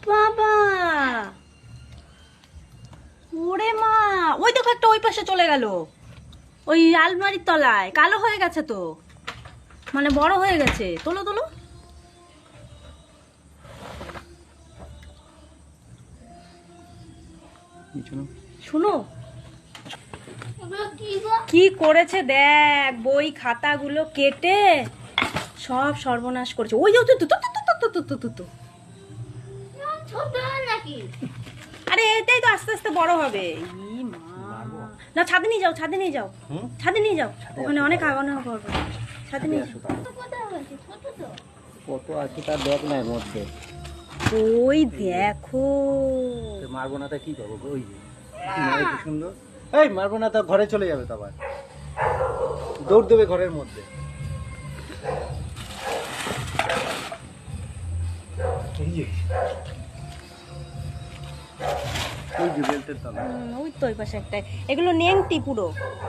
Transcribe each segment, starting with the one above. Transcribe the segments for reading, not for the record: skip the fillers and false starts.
বাবা, ওরে মা, ওই দেখো একটা ওই পাশে চলে গেল, ওই আলমারির তলায়। কালো হয়ে গেছে তো, মানে বড় হয়ে গেছে। তোলো তোলো। শুনো কি করেছে দেখ, বই খাতাগুলো কেটে সব সর্বনাশ করেছে। ওই যাও তো তো তো, আরে এটাই তো আস্তে আস্তে বড় হবে। ই মা, না ছাদে নিয়ে যাও, ছাদে নিয়ে যাও, ছাদে নিয়ে যাও, ওখানে অনেক আগানো করবে। ছাদে নিয়ে যাও। কত আছে তার দেখ না এর মধ্যে। ওই দেখো, মারবো না তা কি করবো? ওই যে কি সুন্দর। এই মারবো না তা ঘরে চলে যাবে, তো আবার দৌড় দেবে ঘরের মধ্যে। এই যে ওই যে বেল্টের তলা, ওই তো ওই পাশে একটা। এগুলো নেংটি পুরো।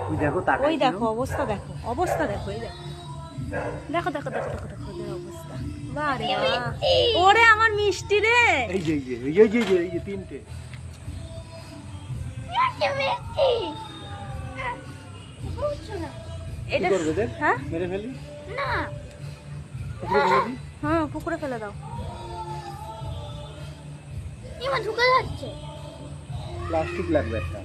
ওই দেখো তাকাই। ওই দেখো অবস্থা, দেখো অবস্থা, দেখো এই দেখো, দেখো দেখো দেখো দেখো দেখো ওদের অবস্থা। বারে বাহ, ওরে আমার মিষ্টি রে। এই যে এই যে তিনটে। এটা কি করবে দেখ? হ্যাঁ মেরে ফেলি না, পুকুরে ফেলে দিই। হ্যাঁ পুকুরে ফেলে দাও। প্লাস্টিক লাগবে একটা।